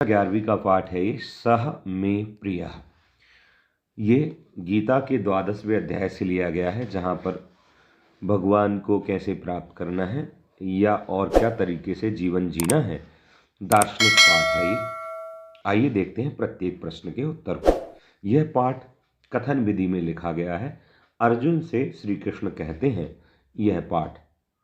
11वीं का पाठ है ये सह में प्रिय। ये गीता के 12वें अध्याय से लिया गया है, जहाँ पर भगवान को कैसे प्राप्त करना है या और क्या तरीके से जीवन जीना है, दार्शनिक पाठ है ये। आइए देखते हैं प्रत्येक प्रश्न के उत्तर को। यह पाठ कथन विधि में लिखा गया है। अर्जुन से श्री कृष्ण कहते हैं यह पाठ,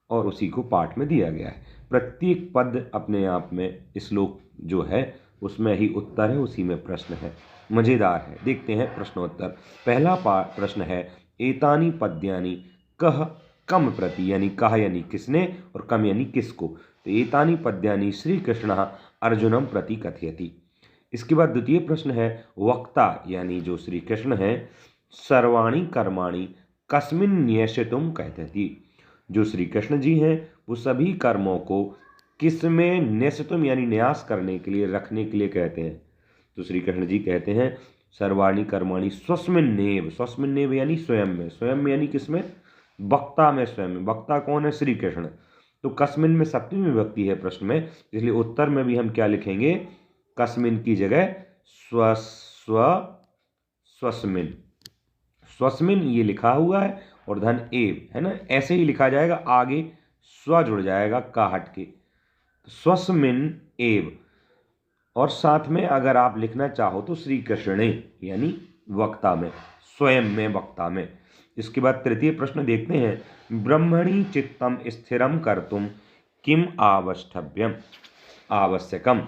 और उसी को पाठ में दिया गया है। प्रत्येक पद अपने आप में श्लोक जो है उसमें ही उत्तर है, उसी में प्रश्न है। मज़ेदार है। देखते हैं प्रश्नोत्तर। पहला प्रश्न है एतानी पद्यानि कह कम प्रति, यानी कह यानी किसने और कम यानी किसको। तो एतानी पद्यानि श्री कृष्ण अर्जुनम प्रति कथयति। इसके बाद द्वितीय प्रश्न है वक्ता, यानी जो श्री कृष्ण है, सर्वाणी कर्माणि कस्मिन् न्यसेतुम कहते। जो श्री कृष्ण जी हैं वो सभी कर्मों को किस में न्यसेतुम यानी न्यास करने के लिए, रखने के लिए कहते हैं। तो श्री कृष्ण जी कहते हैं सर्वाणी कर्माणि स्वस्मिन्नेव। स्वस्मिन्नेव यानी स्वयं में, स्वयं में यानी किसमें, वक्ता में, स्वयं में। वक्ता कौन है, श्री कृष्ण। तो कस्मिन में सप्तमी विभक्ति है प्रश्न में, इसलिए उत्तर में भी हम क्या लिखेंगे, कस्मिन की जगह स्वस्मिन। स्वस्मिन ये लिखा हुआ है और धन एव है ना, ऐसे ही लिखा जाएगा, आगे स्व जुड़ जाएगा का हट के, स्वस्मिन एव। और साथ में अगर आप लिखना चाहो तो श्री कृष्ण यानी वक्ता में, स्वयं में, वक्ता में। इसके बाद तृतीय प्रश्न देखते हैं ब्रह्मणि चित्तम स्थिरम कर्तुम किम आवष्टव्यम आवश्यकम।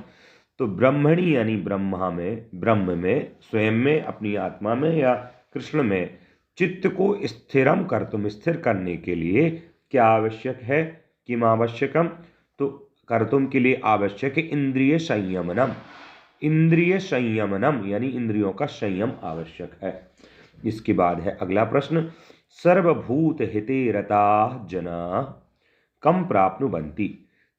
तो ब्रह्मणि यानी ब्रह्मा में, ब्रह्म में, स्वयं में, अपनी आत्मा में या कृष्ण में चित्त को स्थिरम कर्तुम स्थिर करने के लिए क्या आवश्यक है, किम आवश्यकम। तो कर्तुम के लिए आवश्यक है इंद्रिय संयमनम। इंद्रिय संयमनम यानी इंद्रियों का संयम आवश्यक है। इसके बाद है अगला प्रश्न सर्वभूत हिते रता जना कम प्राप्नुवन्ति।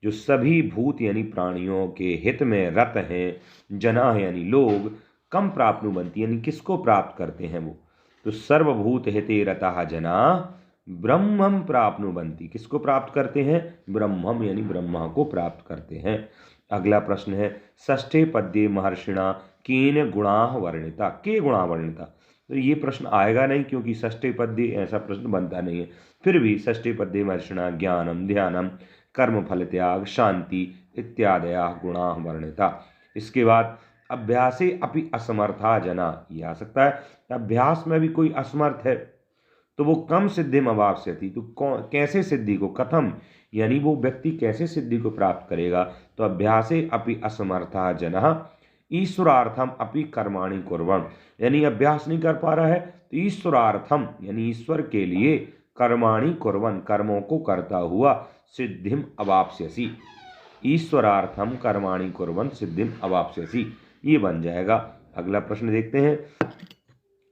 जो सभी भूत यानी प्राणियों के हित में रत हैं, जना यानी लोग, कम प्राप्नुवन्ति यानी किसको प्राप्त करते हैं वो। तो सर्वभूत हिते रता जना ब्रह्मम प्राप्नुवन्ति, किसको प्राप्त करते हैं, ब्रह्मम यानी ब्रह्मा को प्राप्त करते हैं। अगला प्रश्न है षष्ठे पद्ये महर्षिणा केन गुणा वर्णिता, के गुणा वर्णिता। तो ये प्रश्न आएगा नहीं क्योंकि षष्ठे पद्य ऐसा प्रश्न बनता नहीं है। फिर भी षष्ठे पद्ये महर्षिणा ज्ञानम ध्यानम कर्म फल त्याग शांति इत्यादया गुणा वर्णिता। इसके बाद अभ्यासे अपि असमर्था जना, ये आ सकता है अभ्यास में भी कोई असमर्थ है तो वो कम सिद्धिम अवाप्स्यति। तो कैसे सिद्धि को, कथम यानी वो व्यक्ति कैसे सिद्धि को प्राप्त करेगा। तो अभ्यासे अपि असमर्था जनः ईश्वरार्थम अपि कर्माणि कुर्वन्, यानी अभ्यास नहीं कर पा रहा है तो ईश्वरार्थम यानी ईश्वर के लिए कर्माणि कुर्वन् कर्मों को करता हुआ सिद्धिम अवाप्स्यसि। ईश्वरार्थम कर्माणि कुर्वन् सिद्धिम अवाप्स्यसि, ये बन जाएगा। अगला प्रश्न देखते हैं।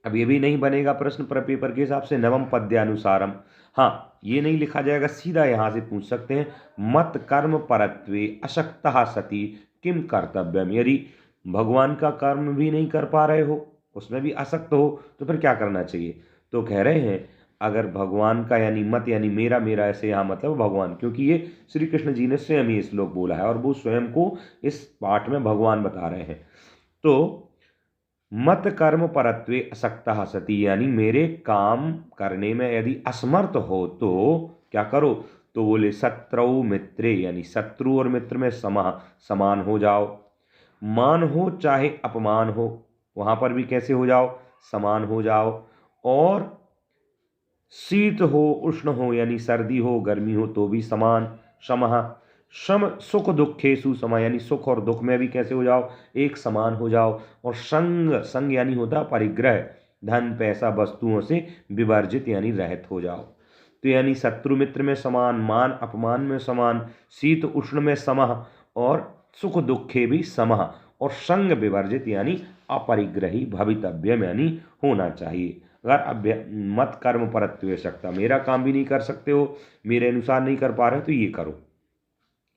अब ये भी नहीं बनेगा प्रश्न पर पेपर के हिसाब से, नवम पद्यानुसारम। हाँ, ये नहीं लिखा जाएगा, सीधा यहाँ से पूछ सकते हैं मत कर्म परत्वे अशक्तः सती किम कर्तव्यम। यदि भगवान का कर्म भी नहीं कर पा रहे हो, उसमें भी असक्त हो, तो फिर क्या करना चाहिए। तो कह रहे हैं अगर भगवान का यानी मत यानी मेरा, मेरा ऐसे यहाँ मतलब भगवान, क्योंकि ये श्री कृष्ण जी ने स्वयं ये श्लोक बोला है और वो स्वयं को इस पाठ में भगवान बता रहे हैं। तो मत कर्म परत्वे असक्तः सती, यानी मेरे काम करने में यदि असमर्थ हो तो क्या करो। तो बोले शत्रु मित्रे, यानी शत्रु और मित्र में समान हो जाओ। मान हो चाहे अपमान हो, वहां पर भी कैसे हो जाओ, समान हो जाओ। और शीत हो उष्ण हो, यानी सर्दी हो गर्मी हो तो भी समान, समः सम सुख दुखेषु सम, यानी सुख और दुख में भी कैसे हो जाओ, एक समान हो जाओ। और संग, संग यानी होता है परिग्रह, धन पैसा वस्तुओं से विवर्जित यानी रहित हो जाओ। तो यानी शत्रु मित्र में समान, मान अपमान में समान, शीत उष्ण में समः और सुख दुखे भी समः, और संग विवर्जित यानी अपरिग्रही भवितव्यम यानी होना चाहिए। अगर मत कर्म परत्वे सकता, मेरा काम भी नहीं कर सकते हो, मेरे अनुसार नहीं कर पा रहे तो ये करो।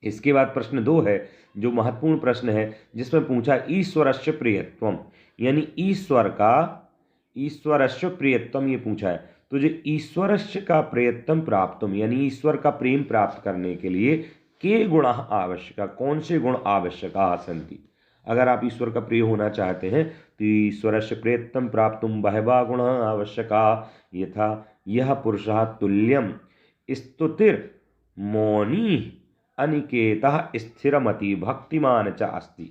इसके बाद प्रश्न 2 है जो महत्वपूर्ण प्रश्न है, जिसमें पूछा ईश्वरस्य प्रियत्वम, यानी ईश्वर का, ईश्वरस्य प्रियत्वम ये पूछा है। तो जो ईश्वरस्य का प्रियत्वम प्राप्तम यानी ईश्वर का प्रेम प्राप्त करने के लिए के गुण आवश्यक, कौन से गुण आवश्यक सन्ति। अगर आप ईश्वर का प्रिय होना चाहते हैं तो ईश्वरस्य प्रियत्वं प्राप्तुं बहवः गुणाः आवश्यका यथा यह पुरुषः तुल्यं स्तुतिर् मौनी अनिकेतः स्थिरमति भक्तिमान च अस्ति।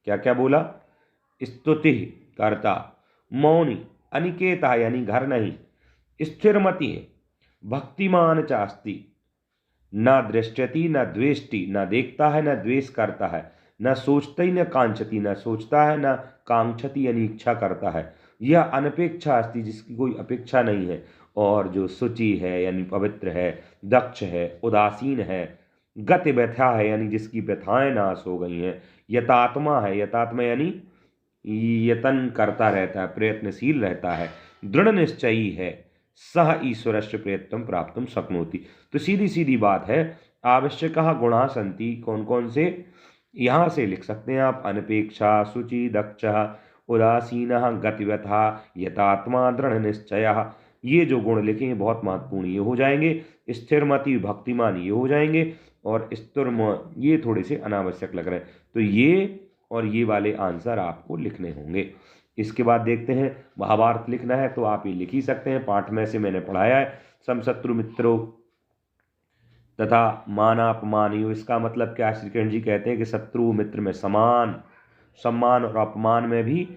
क्या क्या बोला? स्तुति कर्ता, मौनी, अनिकेतः यानी घर नहीं, स्थिरमति भक्तिमान च अस्ति। न दृष्टति न द्वेष्टि, न देखता है न द्वेष करता है, न सोचती न कांक्षति, न सोचता है न कांक्षति यानी इच्छा करता है। यह अनपेक्षा अस्ति, जिसकी कोई अपेक्षा नहीं है। और जो शुचि है यानी पवित्र है, दक्ष है, उदासीन है, गति व्यथा है यानी जिसकी व्यथाएं नाश हो गई हैं, यतात्मा है, यतात्मा यानी यतन करता रहता है, प्रयत्नशील रहता है, दृढ़ निश्चयी है, सह ईश्वरस्य प्रयत्न प्राप्तुम शक्नोति। तो सीधी सीधी बात है, आवश्यक गुणा संति, कौन कौन से? यहाँ से लिख सकते हैं आप, अनपेक्षा, शुचि, दक्ष, उदासीन, गतिव्यथा, यतात्मा, दृढ़ निश्चय। ये जो गुण लिखे हैं बहुत महत्वपूर्ण ये हो जाएंगे। स्थिरमति, भक्तिमान ये हो जाएंगे, और स्तुर्म ये थोड़े से अनावश्यक लग रहे हैं। तो ये और ये वाले आंसर आपको लिखने होंगे। इसके बाद देखते हैं, महाभारत लिखना है तो आप ये लिख ही सकते हैं, पाठ में से मैंने पढ़ाया है। समशत्रु मित्रों तथा मानापमानियों, इसका मतलब क्या है? श्री कृष्ण जी कहते हैं कि शत्रु मित्र में समान, सम्मान और अपमान में भी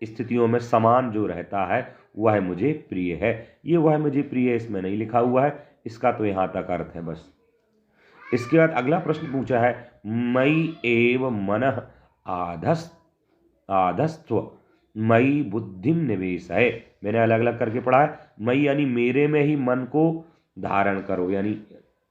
स्थितियों में समान जो रहता है वह मुझे प्रिय है। ये वह मुझे प्रिय है इसमें नहीं लिखा हुआ है, इसका तो यहाँ तक अर्थ है बस। इसके बाद अगला प्रश्न पूछा है, मयि एव मनः आधस्त्व मयि बुद्धिम निवेशय। मैंने अलग अलग करके पढ़ा है। मयि यानी मेरे में ही मन को धारण करो यानी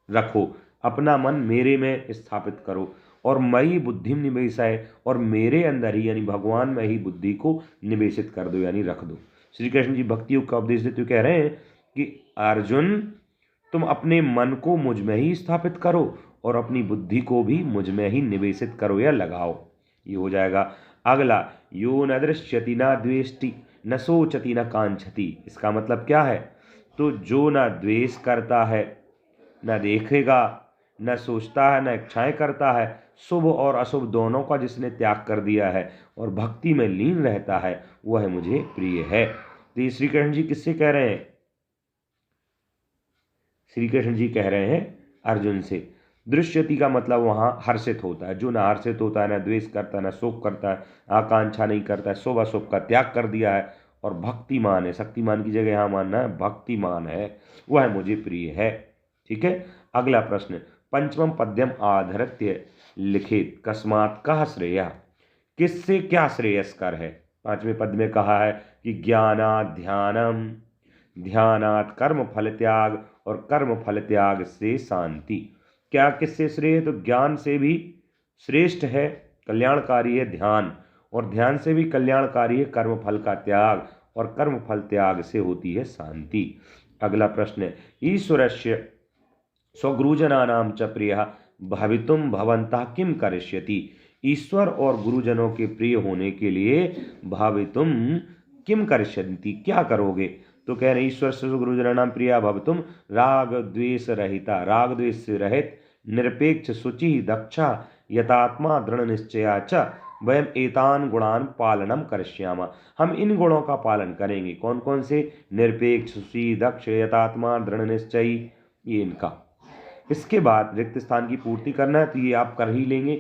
रखो, अपना मन मेरे में स्थापित करो। और मयि बुद्धिम निवेशय, और मेरे अंदर ही यानी भगवान में ही बुद्धि को निवेशित कर दो यानी रख दो। श्री कृष्ण जी भक्ति योग का उपदेश देते हुए कह रहे हैं कि अर्जुन तुम अपने मन को मुझ में ही स्थापित करो और अपनी बुद्धि को भी मुझ में ही निवेशित करो या लगाओ। ये हो जाएगा। अगला, यो न दृश्यति न द्वेष्टि न सोचति न कांक्षति। इसका मतलब क्या है? तो जो न द्वेष करता है, न देखेगा, न सोचता है, न इच्छाएं करता है, शुभ और अशुभ दोनों का जिसने त्याग कर दिया है और भक्ति में लीन रहता है, वह मुझे प्रिय है। तो श्री कृष्ण जी किससे कह रहे हैं? श्री कृष्ण जी कह रहे हैं अर्जुन से। दृश्यति का मतलब वहाँ हर्षित होता है, जो न हर्षित होता है, न द्वेष करता है, न शोक करता है, आकांक्षा नहीं करता है, शुभ अशुभ का त्याग कर दिया है और भक्तिमान है, शक्तिमान की जगह यहाँ मानना है भक्तिमान है, वह मुझे प्रिय है। ठीक है। अगला प्रश्न, पंचमम पद्यम आधृत्य लिखित कस्मात् कः श्रेयः। किससे क्या श्रेयस्कर है? पांचवें पद में कहा है कि ज्ञानात् ध्यानम, ध्यानात् कर्म फल त्याग और कर्म फल त्याग से शांति। क्या किससे श्रेय है? तो ज्ञान से भी श्रेष्ठ है, कल्याणकारी है ध्यान, और ध्यान से भी कल्याणकारी है कर्म फल का त्याग, और कर्म फल त्याग से होती है शांति। अगला प्रश्न, ईश्वरस्य स्वगुरुजनानां च प्रियः भवितुं भवन्तः किं करिष्यति। ईश्वर और गुरुजनों के प्रिय होने के लिए भवितुं किं करिष्यन्ति, क्या करोगे? तो कह रहे ईश्वर से गुरुजनानां प्रिया भवितुं राग द्वेष रहिता, राग द्वेष से रहित, निरपेक्ष, शुचि, दक्षा, यतात्मा, दृढ़ निश्चया च वयम एतान गुणान पालनम करिष्यामः। हम इन गुणों का पालन करेंगे। कौन कौन से? निरपेक्ष, शुचि, दक्ष, यतात्मा, दृढ़ निश्चयी, ये इनका। इसके बाद रिक्त स्थान की पूर्ति करना है, तो ये आप कर ही लेंगे,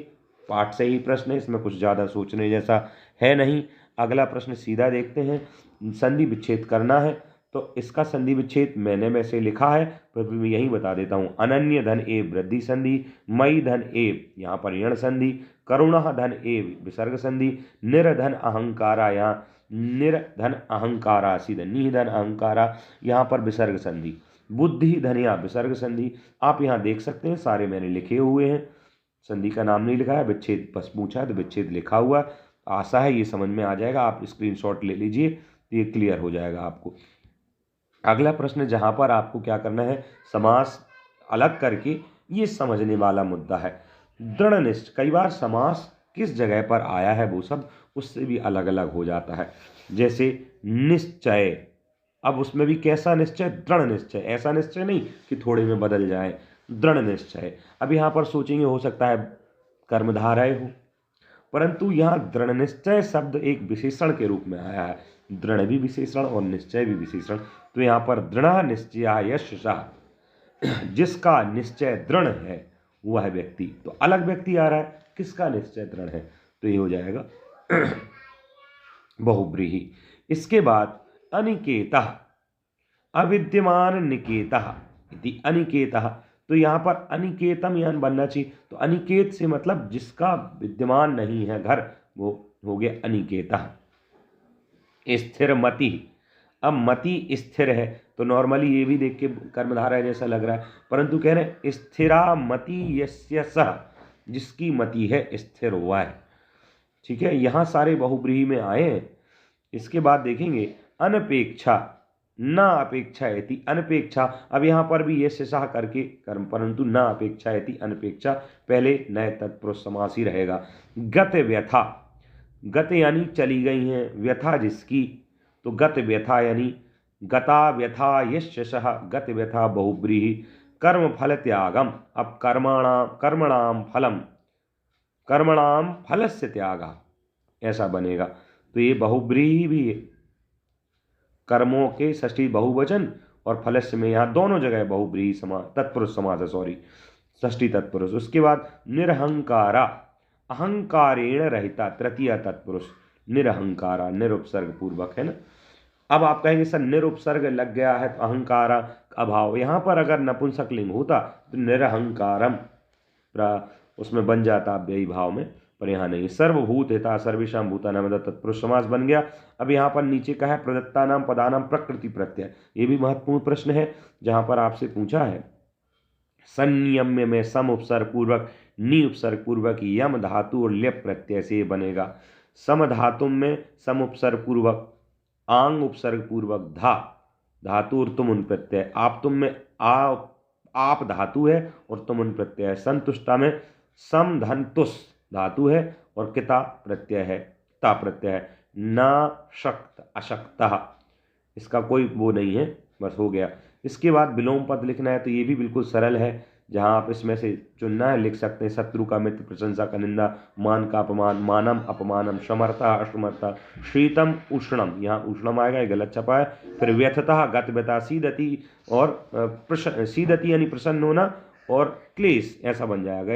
पाठ से ही प्रश्न है, इसमें कुछ ज़्यादा सोचने जैसा है नहीं। अगला प्रश्न सीधा देखते हैं, संधि विच्छेद करना है, तो इसका संधि विच्छेद मैंने में से लिखा है, पर मैं यही बता देता हूँ। अनन्य धन एव वृद्धि संधि, मई धन एव यहाँ पर यण संधि, करुणः धन एव विसर्ग संधि, निर्धन अहंकारा, यहाँ निर्धन अहंकारा, सीधा निधन अहंकारा, यहाँ पर विसर्ग संधि, बुद्धि धनिया विसर्ग संधि। आप यहाँ देख सकते हैं सारे मैंने लिखे हुए हैं, संधि का नाम नहीं लिखा है, विच्छेद बस पूछा है तो विच्छेद लिखा हुआ। आशा है ये समझ में आ जाएगा, आप स्क्रीनशॉट ले लीजिए तो ये क्लियर हो जाएगा आपको। अगला प्रश्न जहाँ पर आपको क्या करना है, समास अलग करके ये समझने वाला मुद्दा है। दृढ़ निश्चय, कई बार समास किस जगह पर आया है वो सब उससे भी अलग अलग हो जाता है। जैसे निश्चय, अब उसमें भी कैसा निश्चय? दृढ़ निश्चय, ऐसा निश्चय नहीं कि थोड़े में बदल जाए, दृढ़ निश्चय। अब यहाँ पर सोचेंगे हो सकता है कर्मधारय हो, परंतु यहाँ दृढ़ निश्चय शब्द एक विशेषण के रूप में आया है। दृढ़ भी विशेषण और निश्चय भी विशेषण। तो यहाँ पर दृढ़ निश्चय यशः, जिसका निश्चय दृढ़ है वह व्यक्ति। तो अलग व्यक्ति आ रहा है, किसका निश्चय दृढ़ है, तो ये हो जाएगा बहुब्रीहि। इसके बाद अनिकेतः, अविद्यमान निकेतः इति अनिकेतः। तो यहाँ पर अनिकेतम यहाँ बनना चाहिए। तो अनिकेत से मतलब जिसका विद्यमान नहीं है घर, वो हो गया अनिकेतः। स्थिरमति, अब मति स्थिर है तो नॉर्मली ये भी देख के कर्मधारय जैसा लग रहा है, परंतु कह रहे हैं स्थिरा मति यस्य सः, जिसकी मति है स्थिर हुआ है। ठीक है, यहाँ सारे बहुब्रीहि में आए हैं। इसके बाद देखेंगे अनपेक्षा, न अपेक्षा इति अनपेक्षा। अब यहाँ पर भी ये सः करके कर्म, परंतु न अपेक्षा इति अनपेक्षा, पहले नए तत्पुरुष समास ही रहेगा। गत व्यथा, गत यानी चली गई हैं, व्यथा जिसकी, तो गत व्यथा यानी गता व्यथा यशः, गत व्यथा बहुब्रीहि। कर्म फल त्यागम, अब कर्मणाम फलम, कर्मणाम फलस्य त्यागा ऐसा बनेगा। तो ये बहुब्रीहि भी है, कर्मों के षष्ठी बहुवचन और फलस्य में यहाँ दोनों जगह बहुब्रीहि समास, तत्पुरुष समास है, सॉरी षष्ठी तत्पुरुष। उसके बाद निरहंकारा, अहंकारेण रहिता, तृतीय तत्पुरुष निरहंकारा, निरुपसर्ग पूर्वक है ना। अब आप कहेंगे सर निरुपसर्ग लग गया है तो अहंकारा अभाव, यहाँ पर अगर नपुंसक लिंग होता तो निरहंकारम उसमें बन जाता अव्ययी भाव में, पर यहाँ नहीं। सर्वभूत हिता सर्वेषां भूतानां तत्पुरुष समास बन गया। अब यहाँ पर नीचे का है प्रदत्तानां पदानां प्रकृति प्रत्यय, ये भी महत्वपूर्ण प्रश्न है जहाँ पर आपसे पूछा है संयम्य में सम उपसर्ग पूर्वक नी उपसर्ग पूर्वक यम धातु और ल्यप प्रत्यय से बनेगा। सम धातु में सम उपसर्ग पूर्वक, आंग उपसर्ग पूर्वक धा धातु और तुम उन प्रत्यय, आप तुम में आप धातु है और तुम उन प्रत्यय है। संतुष्टा में सम धन तुस धातु है और किता प्रत्यय है, ता प्रत्यय है। न शक्त अशक्तः, इसका कोई वो नहीं है, बस हो गया। इसके बाद विलोम पद लिखना है, तो ये भी बिल्कुल सरल है, जहाँ आप इसमें से चुनना है लिख सकते हैं। शत्रु का मित्र, प्रशंसा का निंदा, मान का अपमान, मानम अपमानम, समर्था अসমर्था, शीतम उष्णम, यहाँ उष्णम आएगा, ये गलत छपा है। फिर व्यथतः गत व्यथा, सीदति और सीदति यानी प्रसन्न होना, और क्लेश ऐसा बन जाएगा।